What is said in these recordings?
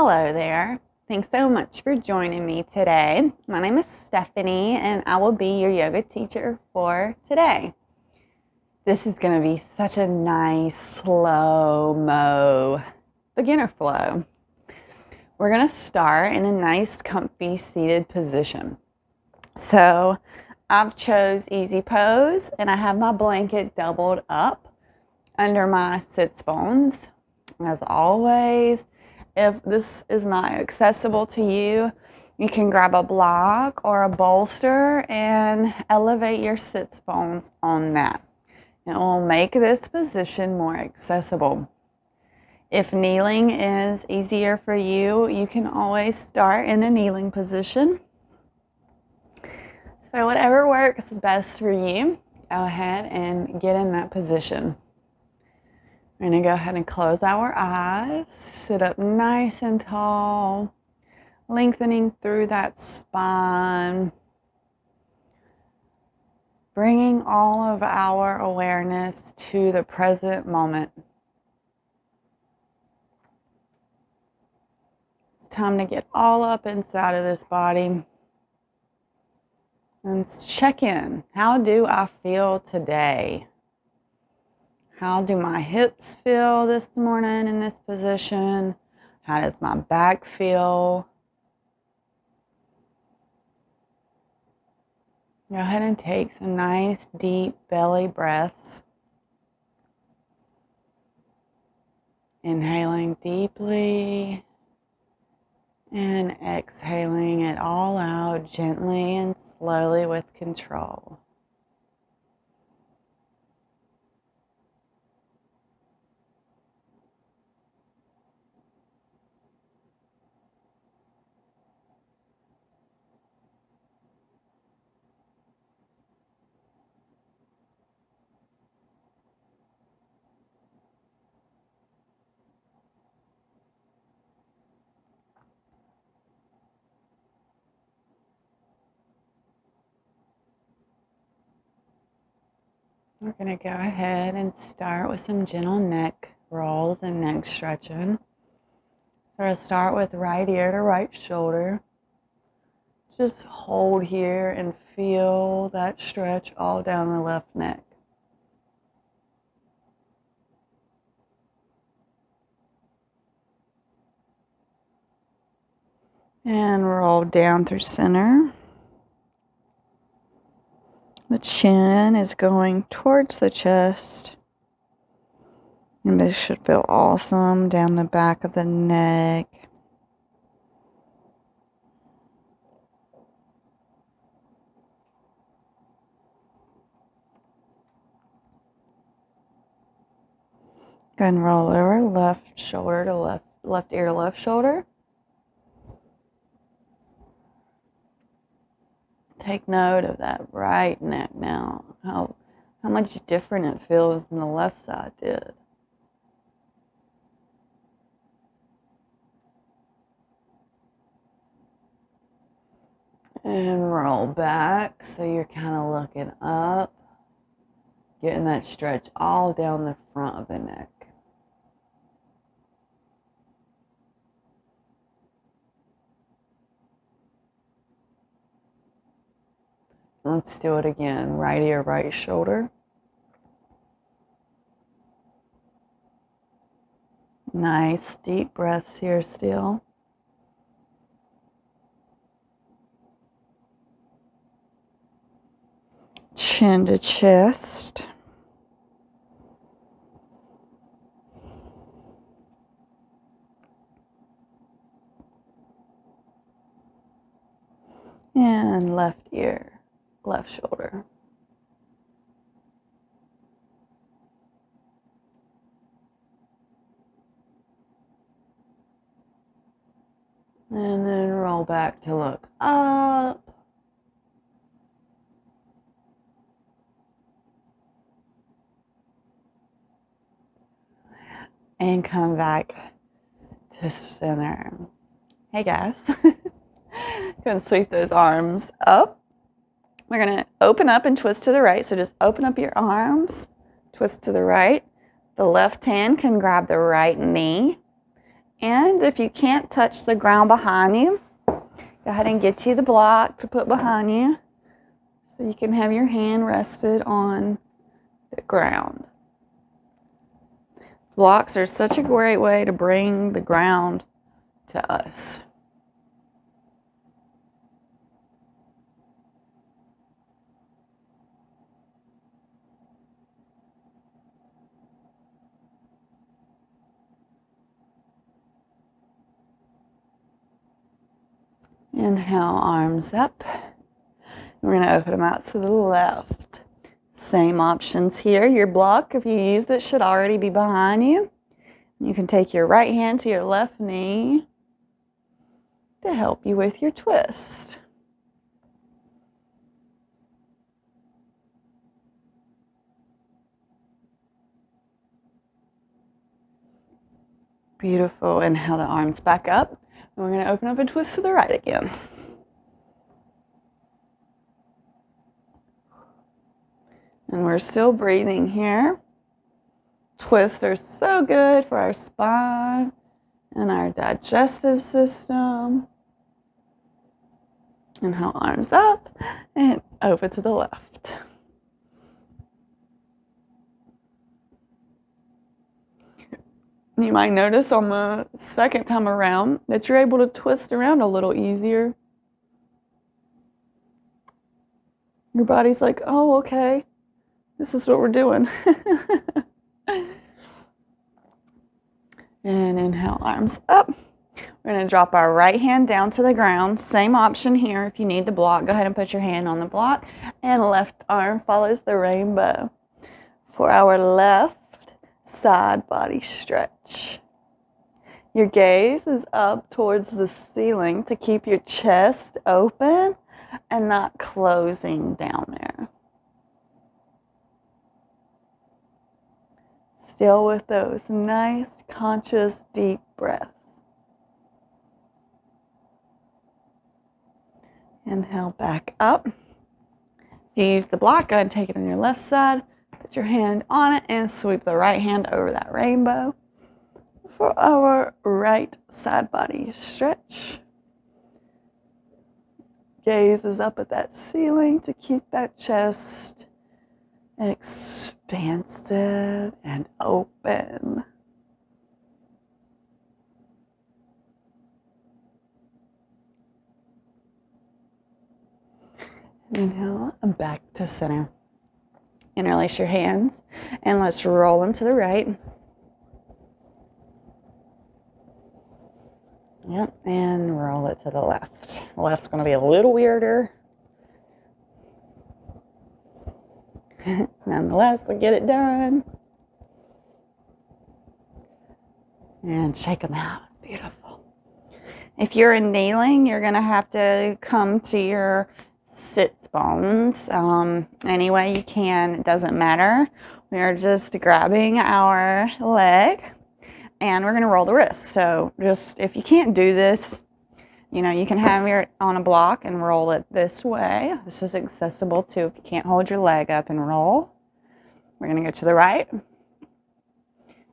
Hello there. Thanks so much for joining me today. My name is Stephanie and I will be your yoga teacher for today. This is going to be such a nice slow-mo beginner flow. We're going to start in a nice comfy seated position. So I've chose easy pose and I have my blanket doubled up under my sits bones. As always, if this is not accessible to you, you can grab a block or a bolster and elevate your sits bones on that. It will make this position more accessible. If kneeling is easier for you, you can always start in a kneeling position. So whatever works best for you, go ahead and get in that position. We're going to go ahead and close our eyes, sit up nice and tall, lengthening through that spine, bringing all of our awareness to the present moment. It's time to get all up inside of this body and check in. How do I feel today? How do my hips feel this morning in this position? How does my back feel? Go ahead and take some nice deep belly breaths. Inhaling deeply and exhaling it all out gently and slowly with control. We're going to go ahead and start with some gentle neck rolls and neck stretching. So I'll start with right ear to right shoulder. Just hold here and feel that stretch all down the left neck. And roll down through center. The chin is going towards the chest. And this should feel awesome down the back of the neck. Go ahead and roll over left shoulder to left ear to left shoulder. Take note of that right neck now. How much different it feels than the left side did. And roll back so you're kind of looking up, getting that stretch all down the front of the neck. Let's do it again. Right ear, right shoulder. Nice deep breaths here still. Chin to chest. And left ear, left shoulder. And then roll back to look up. And come back to center. Hey guys. Go and sweep those arms up. We're going to open up and twist to the right. So just open up your arms, twist to the right. The left hand can grab the right knee And if you can't touch the ground behind you, go ahead and get you the block to put behind you so you can have your hand rested on the ground. Blocks are such a great way to bring the ground to us. Inhale, arms up. We're going to open them out to the left. Same options here. Your block, if you used it, should already be behind you. You can take your right hand to your left knee to help you with your twist. Beautiful. Inhale the arms back up. And we're going to open up and twist to the right again. And we're still breathing here. Twists are so good for our spine and our digestive system. Inhale, arms up and open to the left. You might notice on the second time around that you're able to twist around a little easier. Your body's like, oh, okay, this is what we're doing. And inhale, arms up. We're going to drop our right hand down to the ground. Same option here. If you need the block, go ahead and put your hand on the block. And left arm follows the rainbow. For our left side body stretch. Your gaze is up towards the ceiling to keep your chest open and not closing down there. Still with those nice, conscious, deep breaths. Inhale back up. If you use the block, go ahead and take it on your left side. Put your hand on it and sweep the right hand over that rainbow for our right side body stretch. Gaze is up at that ceiling to keep that chest expansive and open. Inhale, and back to center. Interlace your hands and let's roll them to the right. Yep, and roll it to the left. Left's going to be a little weirder. Nonetheless, we'll get it done. And shake them out. Beautiful. If you're kneeling, you're going to have to come to your sits bones any way you can. It doesn't matter. We are just grabbing our leg and we're going to roll the wrist. So just if you can't do this, you know, you can have your on a block and roll it this way. This is accessible too if you can't hold your leg up and roll. We're going to go to the right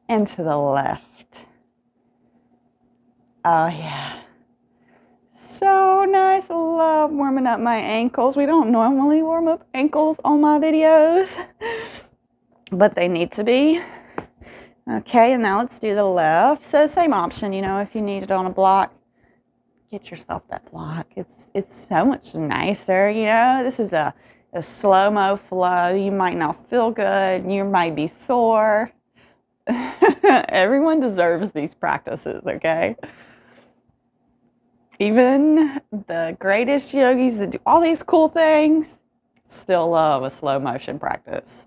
and to the left. Oh yeah. So nice. I love warming up my ankles. We don't normally warm up ankles on my videos, but they need to be. Okay, and now let's do the left. So same option, you know, if you need it on a block, get yourself that block. It's so much nicer, you know. This is a slow-mo flow. You might not feel good. You might be sore. Everyone deserves these practices, okay? Even the greatest yogis that do all these cool things still love a slow motion practice.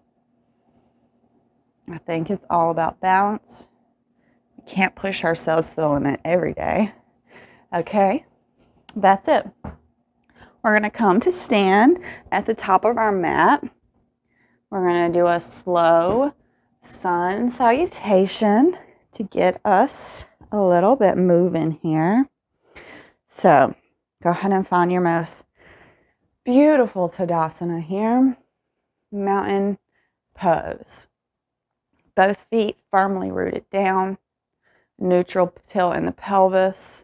I think it's all about balance. We can't push ourselves to the limit every day. Okay, that's it. We're going to come to stand at the top of our mat. We're going to do a slow sun salutation to get us a little bit moving here. So go ahead and find your most beautiful Tadasana here. Mountain pose. Both feet firmly rooted down. neutral tilt in the pelvis.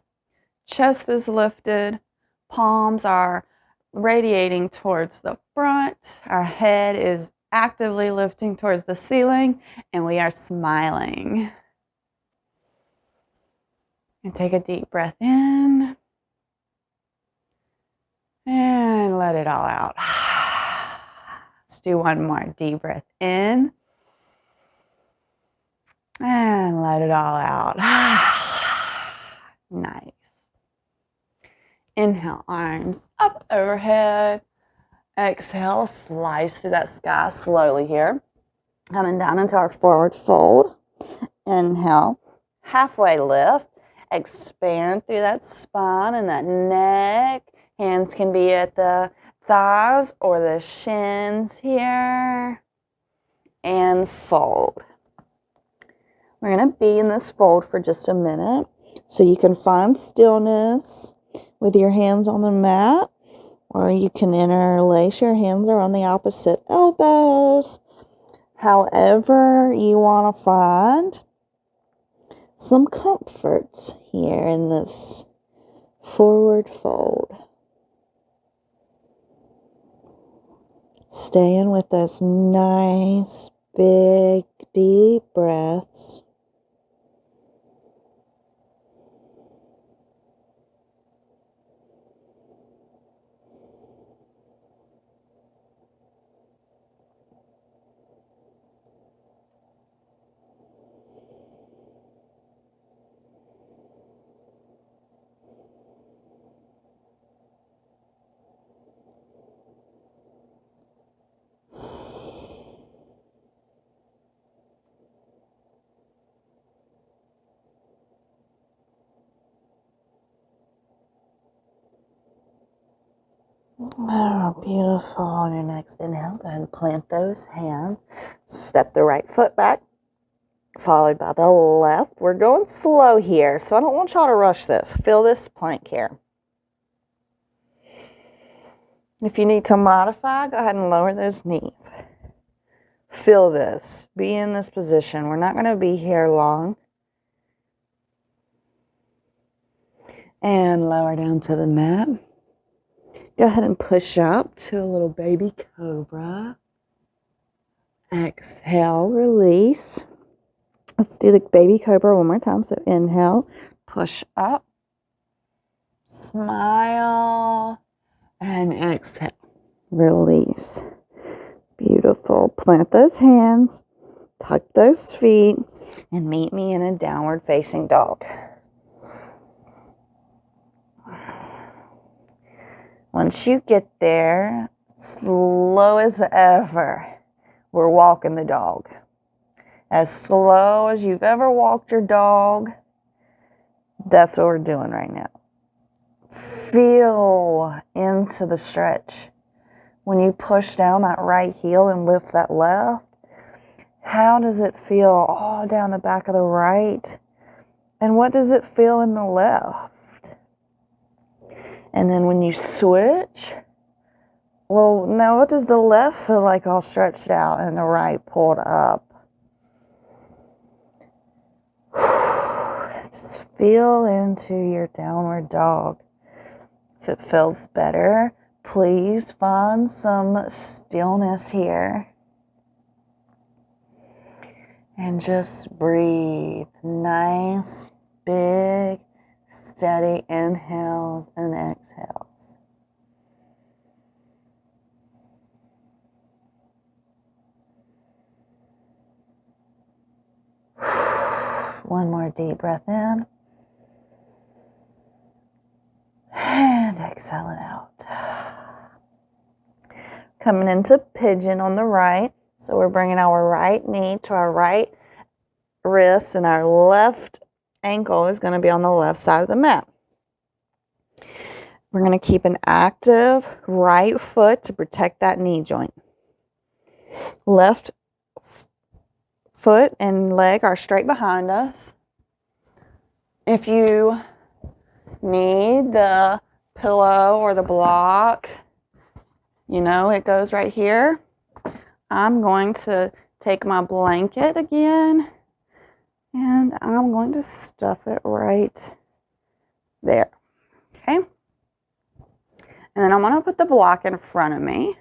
Chest is lifted. Palms are radiating towards the front. Our head is actively lifting towards the ceiling, and we are smiling. And take a deep breath in. And let it all out. Let's do one more. Deep breath in. And let it all out. Nice. Inhale, arms up overhead. Exhale, slice through that sky slowly here. Coming down into our forward fold. Inhale, halfway lift. Expand through that spine and that neck. Hands can be at the thighs or the shins here. And fold. We're going to be in this fold for just a minute. So you can find stillness with your hands on the mat. Or you can interlace your hands around the opposite elbows. However you want to find some comfort here in this forward fold. Staying with those nice, big, deep breaths. Oh, beautiful. On your next inhale, go ahead and plant those hands. Step the right foot back, followed by the left. We're going slow here, so I don't want y'all to rush this. Feel this plank here. If you need to modify, go ahead and lower those knees. Feel this. Be in this position. We're not going to be here long. And lower down to the mat. Go ahead and push up to a little baby cobra. Exhale, release. Let's do the baby cobra one more time. So inhale, push up, smile, and exhale, release. Beautiful. Plant those hands, tuck those feet, and meet me in a downward facing dog. Once you get there, slow as ever, we're walking the dog. As slow as you've ever walked your dog, that's what we're doing right now. Feel into the stretch. When you push down that right heel and lift that left, how does it feel all down the back of the right? And what does it feel in the left? And then when you switch, well, now what does the left feel like all stretched out and the right pulled up? Just feel into your downward dog. If it feels better, please find some stillness here. And just breathe. Nice, big, steady inhales and exhales. One more deep breath in. And exhale it out. Coming into pigeon on the right. So we're bringing our right knee to our right wrist, and our left ankle is going to be on the left side of the mat. We're going to keep an active right foot to protect that knee joint. Left foot and leg are straight behind us. If you need the pillow or the block, you know, it goes right here. I'm going to take my blanket again And I'm going to stuff it right there. Okay. And then I'm going to put the block in front of me.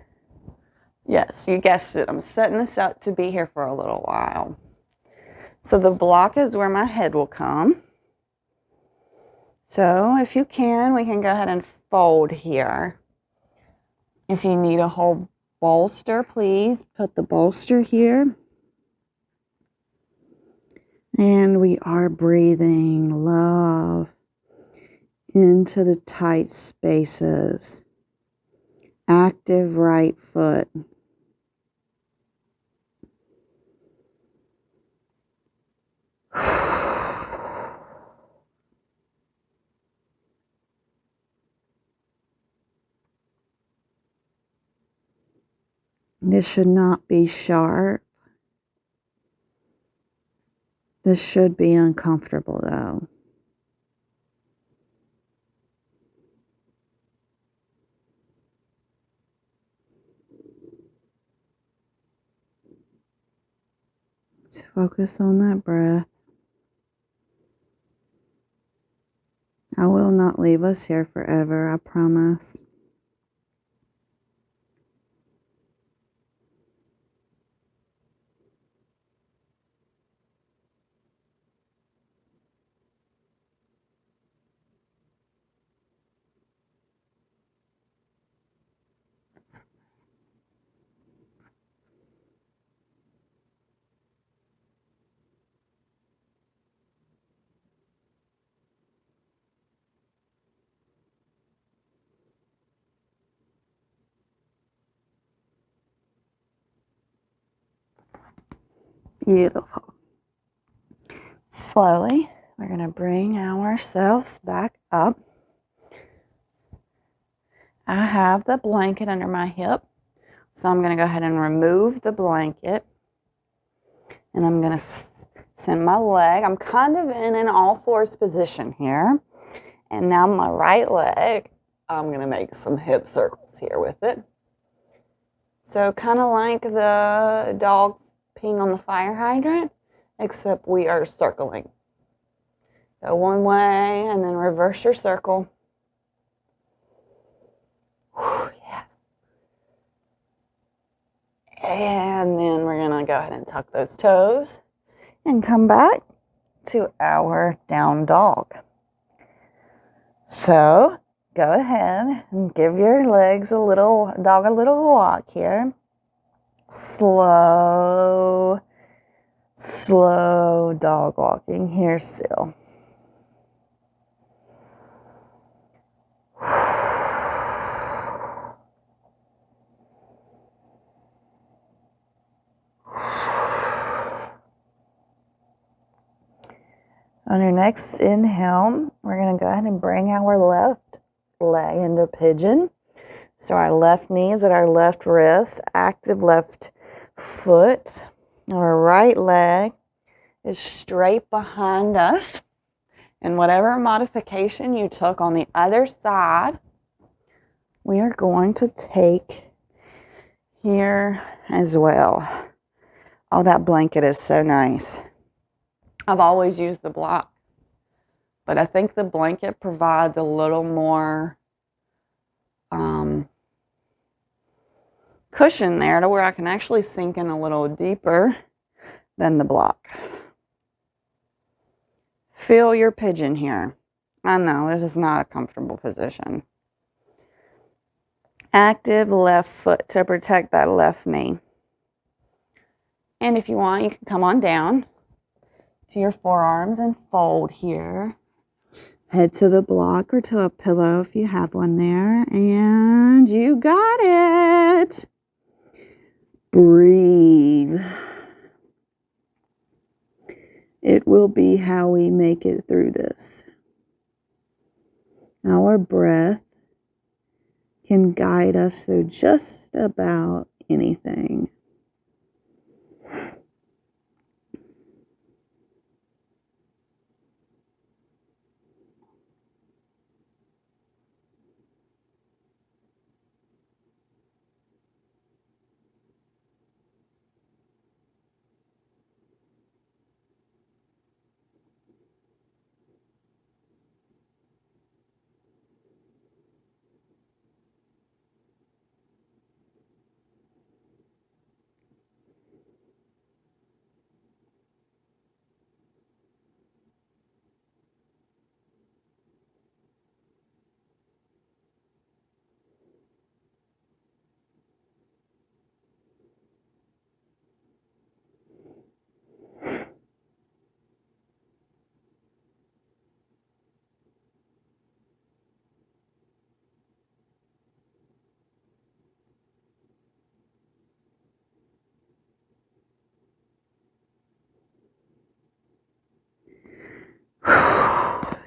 Yes, you guessed it. I'm setting this up to be here for a little while. So the block is where my head will come. So if you can, we can go ahead and fold here. If you need a whole bolster, please put the bolster here. And we are breathing love into the tight spaces. Active right foot. This should not be sharp. This should be uncomfortable though. Just focus on that breath. I will not leave us here forever, I promise. Beautiful. Slowly, we're going to bring ourselves back up. I have the blanket under my hip, so I'm going to go ahead and remove the blanket. And I'm going to send my leg. I'm kind of in an all fours position here. And now my right leg, I'm going to make some hip circles here with it. So kind of like the dog peeing on the fire hydrant, except we are circling. Go one way and then reverse your circle. Whew, yeah. And then we're going to go ahead and tuck those toes and come back to our down dog. So go ahead and give your legs a little walk here. Slow dog walking here still. On your next inhale, we're going to go ahead and bring our left leg into pigeon. So our left knee is at our left wrist, active left foot. Our right leg is straight behind us. And whatever modification you took on the other side, we are going to take here as well. Oh, that blanket is so nice. I've always used the block, but I think the blanket provides a little more cushion there to where I can actually sink in a little deeper than the block. Feel your pigeon here. I know this is not a comfortable position. Active left foot to protect that left knee. And if you want, you can come on down to your forearms and fold here. Head to the block or to a pillow if you have one there. And you got it. Breathe. It will be how we make it through this. Our breath can guide us through just about anything.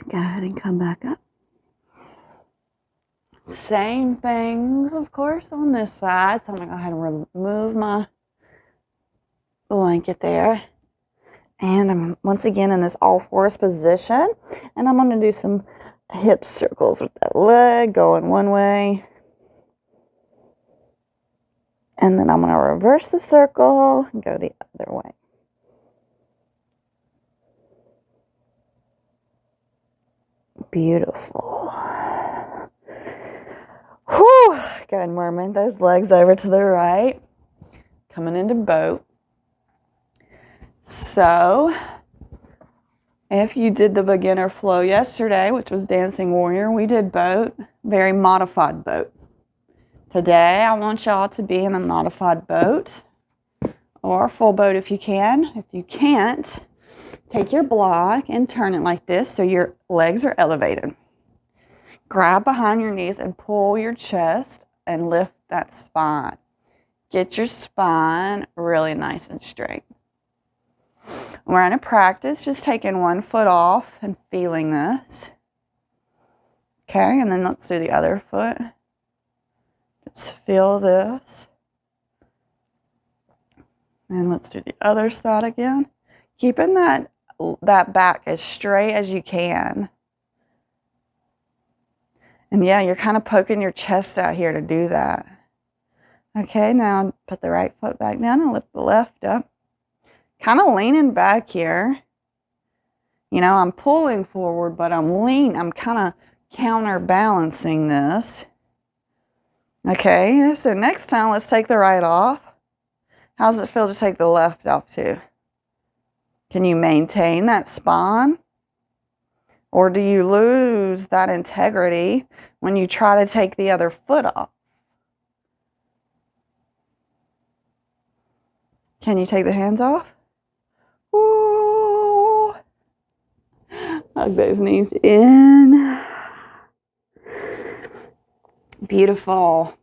Go ahead and come back up. Same things, of course, on this side. So I'm going to go ahead and remove my blanket there. And I'm once again in this all fours position. And I'm going to do some hip circles with that leg going one way. And then I'm going to reverse the circle and go the other way. Beautiful. Whew. Go ahead and moving those legs over to the right. Coming into boat. So, if you did the beginner flow yesterday, which was Dancing Warrior, we did boat, very modified boat. Today, I want y'all to be in a modified boat or full boat if you can. If you can't, take your block and turn it like this so your legs are elevated. Grab behind your knees and pull your chest and lift that spine. Get your spine really nice and straight. We're going to practice just taking one foot off and feeling this. Okay, and then let's do the other foot. Just feel this. And let's do the other side again. Keeping that back as straight as you can. And yeah, you're kind of poking your chest out here to do that. Okay, now put the right foot back down and lift the left up. Kind of leaning back here. You know, I'm pulling forward, but I'm kind of counterbalancing this. Okay, so next time let's take the right off. How does it feel to take the left off too? Can you maintain that spine? Or do you lose that integrity when you try to take the other foot off? Can you take the hands off? Ooh. Hug those knees in. Beautiful.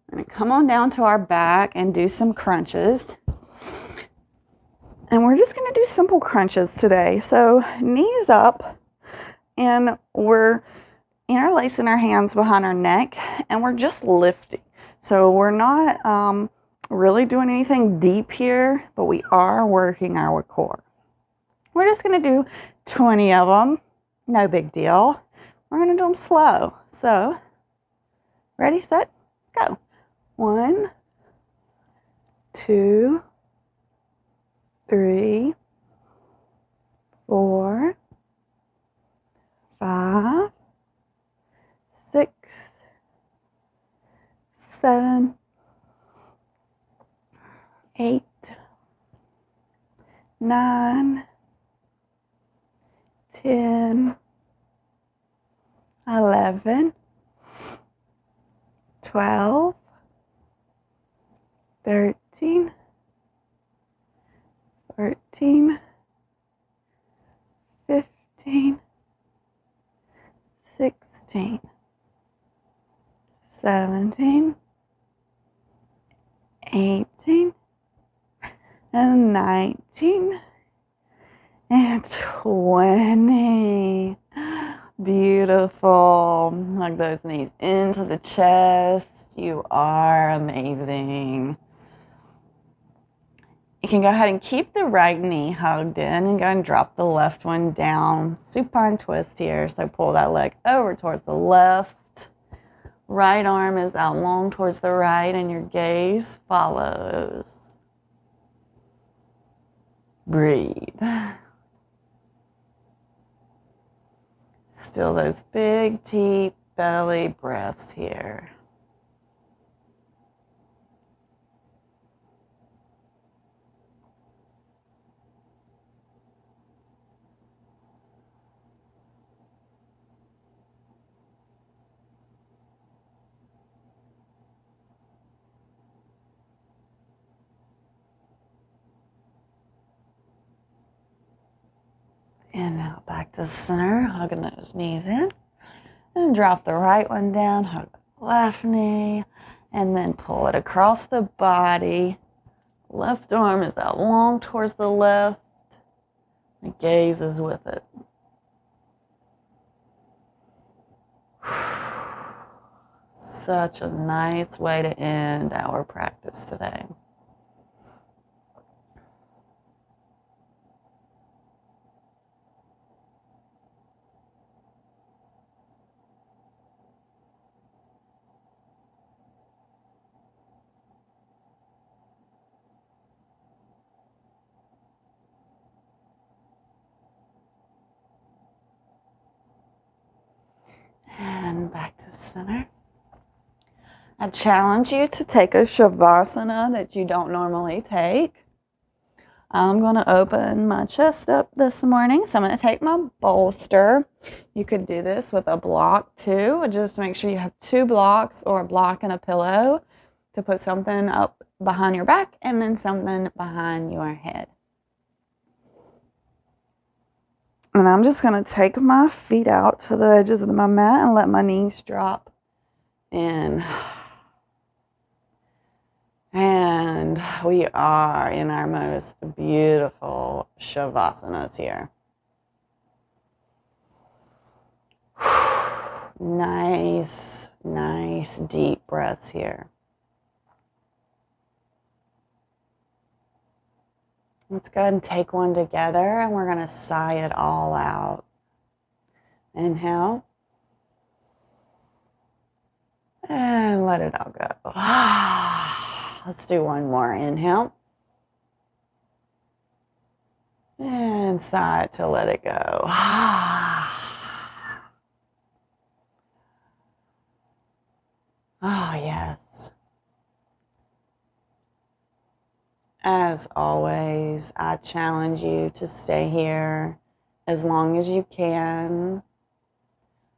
We're going to come on down to our back and do some crunches. And we're just going to do simple crunches today. So knees up. And we're interlacing our hands behind our neck. And we're just lifting. So we're not really doing anything deep here. But we are working our core. We're just going to do 20 of them. No big deal. We're going to do them slow. So, ready, set, go. 1, 2, 3, 4, 5, 6, 7, 8, 9, 10, 11, 12, 13, 14, 15, 16, 17, 18, and 19, and 20. Beautiful. Hug those knees into the chest. You are amazing. You can go ahead and keep the right knee hugged in and go and drop the left one down. Supine twist here. So pull that leg over towards the left. Right arm is out long towards the right and your gaze follows. Breathe. Still those big, deep belly breaths here. And now back to center, hugging those knees in. And drop the right one down, hug the left knee, and then pull it across the body. Left arm is out long towards the left. The gaze is with it. such a nice way to end our practice today. And back to center. I challenge you to take a shavasana that you don't normally take. I'm going to open my chest up this morning. So I'm going to take my bolster. You could do this with a block too. Just make sure you have 2 blocks or a block and a pillow to put something up behind your back and then something behind your head. And I'm just going to take my feet out to the edges of my mat and let my knees drop in. And we are in our most beautiful shavasanas here. Nice, nice deep breaths here. Let's go ahead and take one together and we're going to sigh it all out. Inhale. And let it all go. Let's do one more. Inhale. And sigh to let it go. Oh, yes. As always, I challenge you to stay here as long as you can,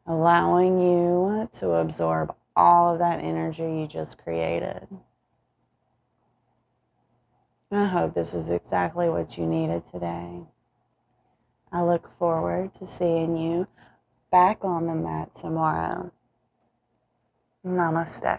allowing you to absorb all of that energy you just created. I hope this is exactly what you needed today. I look forward to seeing you back on the mat tomorrow. Namaste.